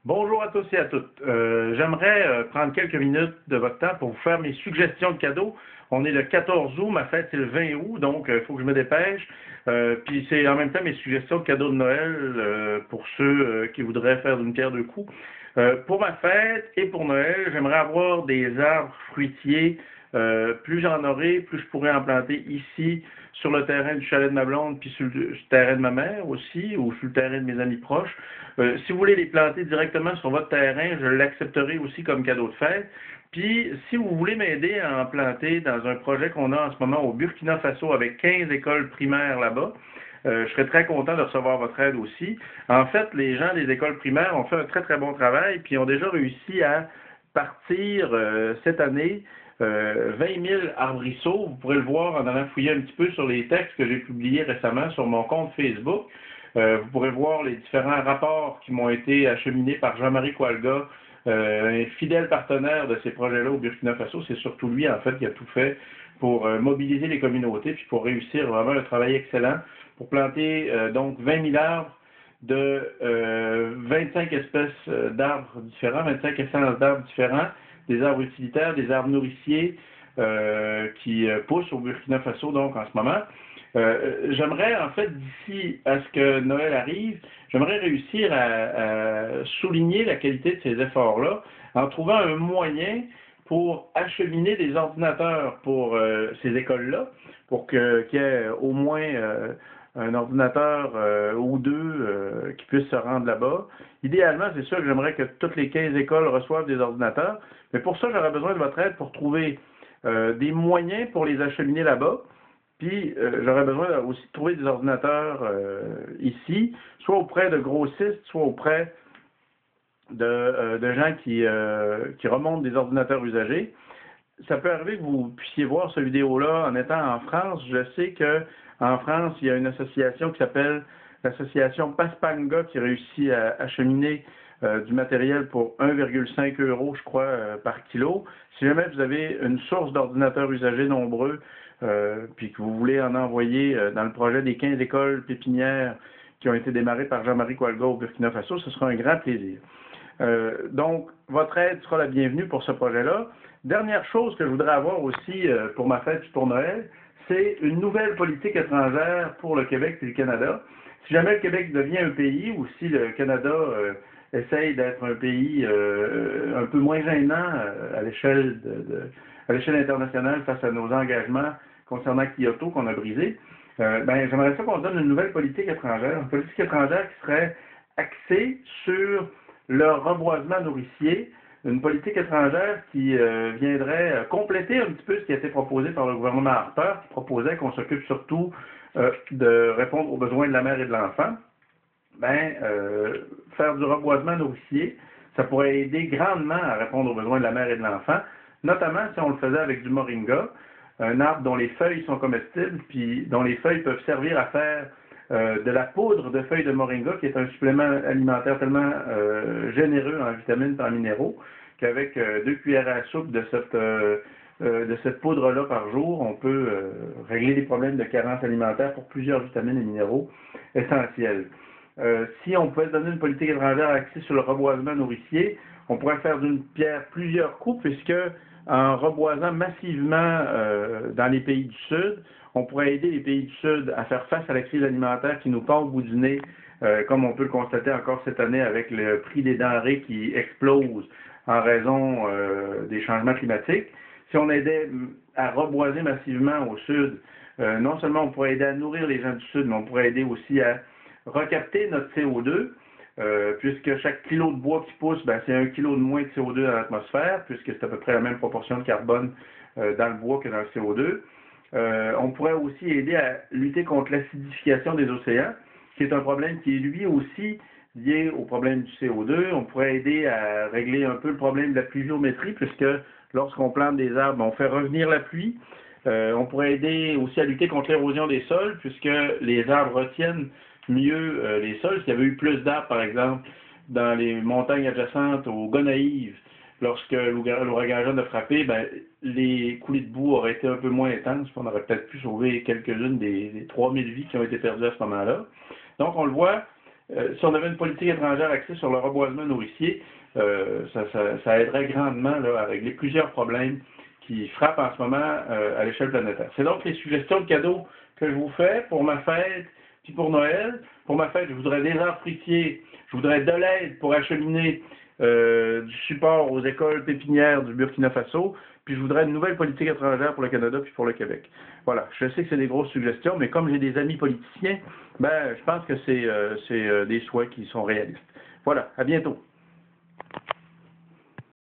Bonjour à tous et à toutes. J'aimerais prendre quelques minutes de votre temps pour vous faire mes suggestions de cadeaux. On est le 14 août, ma fête c'est le 20 août, donc il faut que je me dépêche. Puis c'est en même temps mes suggestions de cadeaux de Noël pour ceux qui voudraient faire d'une pierre deux coups. Pour ma fête et pour Noël, j'aimerais avoir des arbres fruitiers. Plus j'en aurai, plus je pourrais en planter ici, sur le terrain du chalet de ma blonde, puis sur le terrain de ma mère aussi, ou sur le terrain de mes amis proches. Si vous voulez les planter directement sur votre terrain, je l'accepterai aussi comme cadeau de fête. Puis, si vous voulez m'aider à en planter dans un projet qu'on a en ce moment au Burkina Faso avec 15 écoles primaires là-bas, je serais très content de recevoir votre aide aussi. En fait, les gens des écoles primaires ont fait un très très bon travail, puis ont déjà réussi à partir cette année 20 000 arbrisseaux. Vous pourrez le voir en allant fouiller un petit peu sur les textes que j'ai publiés récemment sur mon compte Facebook. Vous pourrez voir les différents rapports qui m'ont été acheminés par Jean-Marie Koualga, un fidèle partenaire de ces projets-là au Burkina Faso. C'est surtout lui, en fait, qui a tout fait pour mobiliser les communautés puis pour réussir vraiment un travail excellent pour planter donc 20 000 arbres de 25 espèces d'arbres différents, 25 essences d'arbres différents, des arbres utilitaires, des arbres nourriciers qui poussent au Burkina Faso donc en ce moment. J'aimerais en fait d'ici à ce que Noël arrive, j'aimerais réussir à souligner la qualité de ces efforts-là en trouvant un moyen pour acheminer des ordinateurs pour ces écoles-là, pour qu'il y ait au moins un ordinateur ou deux qui puissent se rendre là-bas. Idéalement, c'est sûr que j'aimerais que toutes les 15 écoles reçoivent des ordinateurs, mais pour ça, j'aurais besoin de votre aide pour trouver des moyens pour les acheminer là-bas. Puis, j'aurais besoin aussi de trouver des ordinateurs ici, soit auprès de grossistes, soit auprès de gens qui remontent des ordinateurs usagés. Ça peut arriver que vous puissiez voir cette vidéo-là en étant en France. Je sais qu'en France, il y a une association qui s'appelle l'association Paspanga qui réussit à acheminer du matériel pour 1,5 €, je crois, par kilo. Si jamais vous avez une source d'ordinateurs usagés nombreux, puis que vous voulez en envoyer dans le projet des 15 écoles pépinières qui ont été démarrées par Jean-Marie Koualga au Burkina Faso, ce sera un grand plaisir. Donc, votre aide sera la bienvenue pour ce projet-là. Dernière chose que je voudrais avoir aussi pour ma fête et pour Noël, c'est une nouvelle politique étrangère pour le Québec et le Canada. Si jamais le Québec devient un pays ou si le Canada essaye d'être un pays un peu moins gênant à l'échelle internationale face à nos engagements concernant Kyoto qu'on a brisé, j'aimerais ça qu'on donne une nouvelle politique étrangère, une politique étrangère qui serait axée sur le reboisement nourricier, une politique étrangère qui viendrait compléter un petit peu ce qui a été proposé par le gouvernement Harper, qui proposait qu'on s'occupe surtout de répondre aux besoins de la mère et de l'enfant. Faire du reboisement nourricier, ça pourrait aider grandement à répondre aux besoins de la mère et de l'enfant, notamment si on le faisait avec du moringa, un arbre dont les feuilles sont comestibles, puis dont les feuilles peuvent servir à faire de la poudre de feuilles de moringa, qui est un supplément alimentaire tellement généreux en vitamines et en minéraux, qu'avec 2 cuillères à soupe de cette poudre-là par jour, on peut régler des problèmes de carence alimentaire pour plusieurs vitamines et minéraux essentiels. Si on pouvait donner une politique étrangère axée sur le reboisement nourricier, on pourrait faire d'une pierre plusieurs coups, puisque en reboisant massivement dans les pays du Sud, on pourrait aider les pays du Sud à faire face à la crise alimentaire qui nous pend au bout du nez, comme on peut le constater encore cette année avec le prix des denrées qui explose en raison des changements climatiques. Si on aidait à reboiser massivement au Sud, non seulement on pourrait aider à nourrir les gens du Sud, mais on pourrait aider aussi à recapter notre CO2, puisque chaque kilo de bois qui pousse, c'est 1 kilo de moins de CO2 dans l'atmosphère, puisque c'est à peu près la même proportion de carbone dans le bois que dans le CO2. On pourrait aussi aider à lutter contre l'acidification des océans, qui est un problème qui est lui aussi lié au problème du CO2. On pourrait aider à régler un peu le problème de la pluviométrie, puisque lorsqu'on plante des arbres, on fait revenir la pluie. On pourrait aider aussi à lutter contre l'érosion des sols, puisque les arbres retiennent mieux les sols. S'il y avait eu plus d'arbres, par exemple, dans les montagnes adjacentes au Gonaïves, lorsque l'ouragan Jeanne a frappé, les coulées de boue auraient été un peu moins intenses. On aurait peut-être pu sauver quelques-unes des 3000 vies qui ont été perdues à ce moment-là. Donc, on le voit, si on avait une politique étrangère axée sur le reboisement nourricier, ça aiderait grandement là, à régler plusieurs problèmes qui frappent en ce moment à l'échelle planétaire. C'est donc les suggestions de cadeaux que je vous fais pour ma fête puis pour Noël. Pour ma fête, je voudrais des arbres fruitiers, je voudrais de l'aide pour acheminer du support aux écoles pépinières du Burkina Faso, puis je voudrais une nouvelle politique étrangère pour le Canada puis pour le Québec. Voilà, je sais que c'est des grosses suggestions, mais comme j'ai des amis politiciens, ben je pense que c'est des souhaits qui sont réalistes. Voilà, à bientôt.